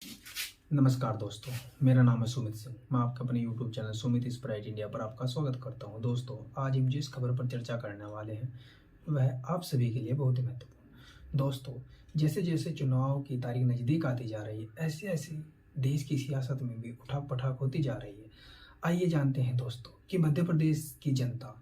नमस्कार दोस्तों, मेरा नाम है सुमित सिंह। मैं आपके अपने YouTube channel Sumit Sprite India पर आपका स्वागत करता हूं। दोस्तों, आज हम जिस खबर पर चर्चा करने वाले हैं वह आप सभी के लिए बहुत ही महत्वपूर्ण। दोस्तों, जैसे जैसे चुनाव की तारीख नज़दीक आती जा रही है, ऐसे ऐसे देश की सियासत में भी उठाक पटाख होती जा रही है। आइए जानते हैं दोस्तों कि मध्य प्रदेश की जनता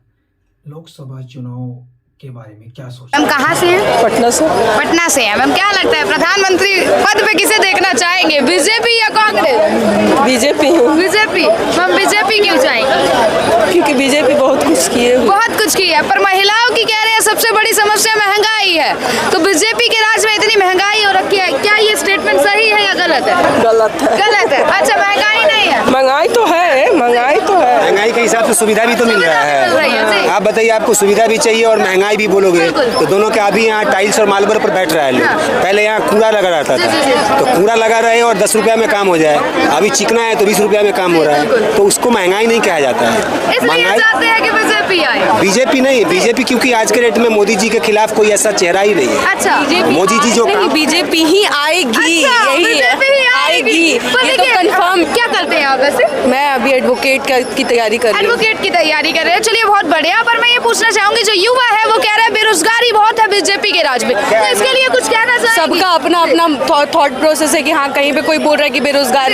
लोकसभा चुनाव के बारे में क्या सोचती है। मैम कहाँ से हैं? पटना से। पटना से है। मैम क्या लगता है प्रधानमंत्री पद पे किसे देखना चाहेंगे, बीजेपी या Congress? BJP. BJP. Ma'am BJP क्यों चाहेंगे? क्योंकि बीजेपी बहुत कुछ किए। बहुत कुछ की है, पर महिलाओं की कह रहे हैं सबसे बड़ी समस्या महंगाई है। तो बीजेपी के राज में इतनी महंगाई हो रखी है, क्या ये स्टेटमेंट सही है या गलत है? गलत है। गलत है। अच्छा, महंगाई नहीं है? महंगाई तो है, महंगाई तो है। महंगाई के हिसाब से सुविधा भी तो मिल रहा मिल रही है, है। जी। आप बताइए, आपको सुविधा भी चाहिए और महंगाई भी बोलोगे तो दोनों के अभी यहाँ टाइल्स और मार्बल पर बैठ रहा है लोग। पहले यहाँ कूड़ा लगा रहता था, तो कूड़ा लगा रहे और 10 रुपया में काम हो जाए। अभी चिकना है तो 20 रुपया में काम हो रहा है, तो उसको महंगाई नहीं कहा जाता है। इसलिए चाहते हैं कि बीजेपी आए। बीजेपी नहीं, बीजेपी क्योंकि आज के डेट में मोदी जी के खिलाफ कोई ऐसा चेहरा ही नहीं है। अच्छा, मोदी जी जो काम बीजेपी ही आएगी। अच्छा, यही बीजेपी ही आएगी। ये तो कंफर्म। क्या करते हैं आप वैसे? मैं अभी एडवोकेट की तैयारी कर रही हूँ। एडवोकेट की तैयारी कर रहे हैं, चलिए बहुत बढ़िया। पर मैं ये पूछना चाहूंगी, जो युवा है वो कह रहा है बेरोजगारी बहुत है बीजेपी के राज में, तो इसके लिए कुछ कहना चाहेंगे? सबका अपना अपना थॉट प्रोसेस है कि हाँ, कहीं पे कोई बोल रहा है कि बेरोजगार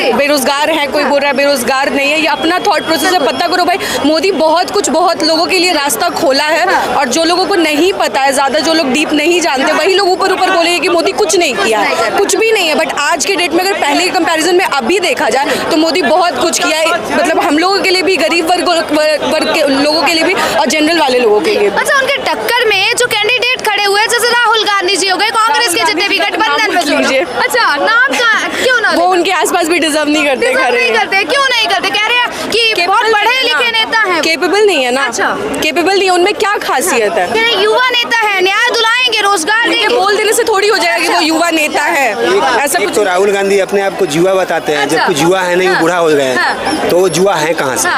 है, कोई बोल रहा है बेरोजगार नहीं है। ये अपना थॉट प्रोसेस है। पता करो भाई, मोदी बहुत लोगों के लिए रास्ता खोला है। और जो लोगों को नहीं पता है, ज्यादा जो लोग डीप नहीं जानते, वही लोग ऊपर बोलेंगे कि मोदी कुछ नहीं किया है, कुछ भी नहीं है। बट आज के डेट में अगर पहले के कंपैरिजन में अभी देखा जाए तो मोदी बहुत कुछ किया है। मतलब हम लोगों के लिए भी, गरीब वर्ग के लोगों के लिए भी और जनरल वाले लोगों के लिए। अच्छा, उनके टक्कर में जो कैंडिडेट खड़े हुए हैं, जैसे राहुल गांधी जी हो गए, कांग्रेस के जितने भी गठबंधन में लीजिए। अच्छा, नाम का क्यों ना? वो उनके आसपास भी डिजर्व नहीं करते। नहीं करते, क्यों नहीं करते? कह रहे हैं कि बहुत पढ़े लिखे नेता हैं। केपेबल नहीं है ना। अच्छा, केपेबल नहीं है, उनमें क्या खासियत है? कह रहे युवा नेता है, न्याय दिलाएंगे, रोजगार देंगे। बोल देने से थोड़ी हो जाएगा कि वो युवा नेता है। ऐसा एक कुछ तो राहुल गांधी अपने आप को जुआ बताते हैं, जब कुछ जुआ है नहीं, वो बूढ़ा हो गए हैं, तो वो जुआ है कहाँ से?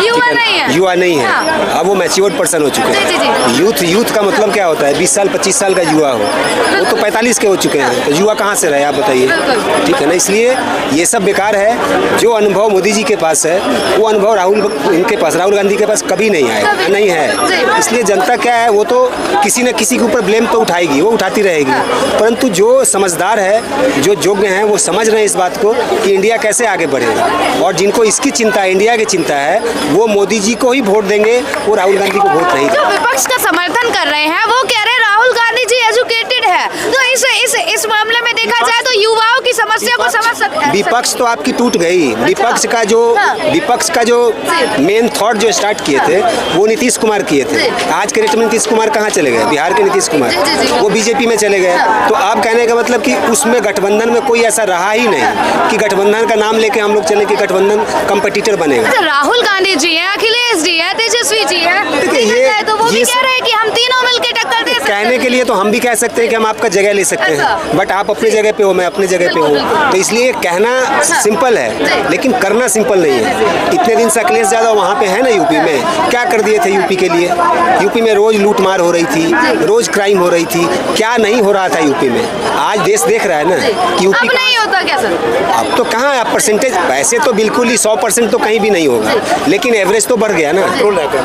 युवा नहीं है। युवा नहीं है, अब वो मैच्योर्ड पर्सन हो चुके हैं। यूथ का मतलब क्या होता है? 20 साल 25 साल का युवा हो, वो तो 45 के हो चुके हैं, तो युवा कहाँ से रहे आप बताइए? ठीक है ना, इसलिए ये सब बेकार है। जो अनुभव मोदी जी के पास है, वो अनुभव राहुल गांधी के पास कभी नहीं आया, नहीं है। इसलिए जनता क्या है, वो तो किसी न किसी के ऊपर ब्लेम तो उठाएगी, वो उठाती रहेगी। परंतु जो समझदार है, जो योग्य हैं, वो समझ रहे हैं इस बात को कि इंडिया कैसे आगे बढ़ेगा। और जिनको इसकी चिंता है, इंडिया की चिंता है, वो मोदी जी को ही वोट देंगे, वो राहुल गांधी को वोट नहीं। जो विपक्ष का समर्थन कर रहे हैं वो कह रहे हैं राहुल गांधी जी एजुकेटेड है, तो इस मामले में देखा जाए तो युवाओं की समस्या को समझ सकते हैं। विपक्ष तो आपकी टूट गई। विपक्ष का जो मेन थॉट जो स्टार्ट किए थे, वो नीतीश कुमार किए थे। आज के डेट में नीतीश कुमार कहाँ चले गए? बिहार के नीतीश कुमार, वो बीजेपी में चले गए। तो आप कहने का मतलब कि उसमें गठबंधन में कोई ऐसा रहा ही नहीं कि गठबंधन का नाम लेके हम लोग चले कि गठबंधन कंपटीटर बनेगा। अच्छा, राहुल गांधी जी है, अखिलेश जी है, तेजस्वी जी है, तो वो भी कह रहे हैं कि हम तीनों मिलकर टक्कर दे सकते हैं। कहने के लिए तो हम भी कह सकते हैं कि हम आपका जगह ले सकते हैं, बट आप अपनी जगह पे हो, मैं अपनी जगह पे हूँ। तो इसलिए कहना सिंपल है, लेकिन करना सिंपल नहीं है। इतने दिन से अखिलेश यादव वहाँ पे है ना यूपी में, क्या कर दिए थे यूपी के लिए? यूपी में रोज लूट मार हो रही थी, रोज क्राइम हो रही थी, क्या नहीं हो रहा था यूपी में? आज देश देख रहा है ना कि यूपी अब नहीं होता क्या सर? अब तो कहाँ है परसेंटेज? वैसे तो बिल्कुल ही 100% तो कहीं भी नहीं होगा, लेकिन एवरेज तो बढ़ गया ना,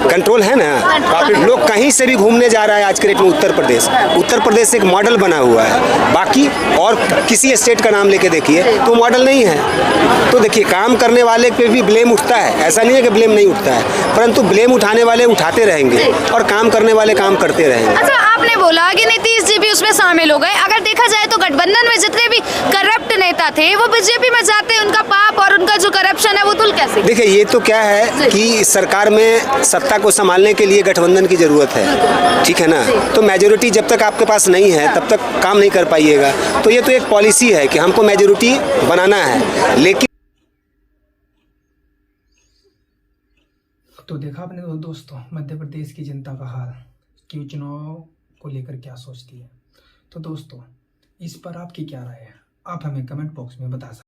कंट्रोल है ना। लोग कहीं से भी घूमने जा रहा है आज के डेट में। उत्तर प्रदेश एक मॉडल बना हुआ है। बाकी और किसी स्टेट का नाम लेके देखिए तो मॉडल नहीं है। तो देखिए, काम करने वाले पे भी ब्लेम उठता है, ऐसा नहीं है कि ब्लेम नहीं उठता है, परंतु ब्लेम उठाने वाले उठाते रहेंगे और काम करने वाले काम करते रहेंगे। अच्छा, आपने बोला कि नीतीश जी भी उसमें शामिल हो गए। अगर देखा जाए तो गठबंधन में जितने भी करप्ट नेता थे वो बीजेपी में जाते हैं, उनका पाप और उनका जो करप्शन है वो तुल कैसे? देखिए, ये तो क्या है कि सरकार में सत्ता को संभालने के लिए गठबंधन की जरूरत है, ठीक है ना। तो मेजोरिटी जब तक आपके पास नहीं है तब तक काम नहीं कर पाइएगा। तो ये तो एक पॉलिसी है कि हमको मेजोरिटी बनाना है, लेकिन तो देखा आपने दोस्तों मध्य प्रदेश की जनता का हाल कि चुनाव को लेकर क्या सोचती है। तो दोस्तों, इस पर आपकी क्या राय है? आप हमें कमेंट बॉक्स में बता सकते हैं।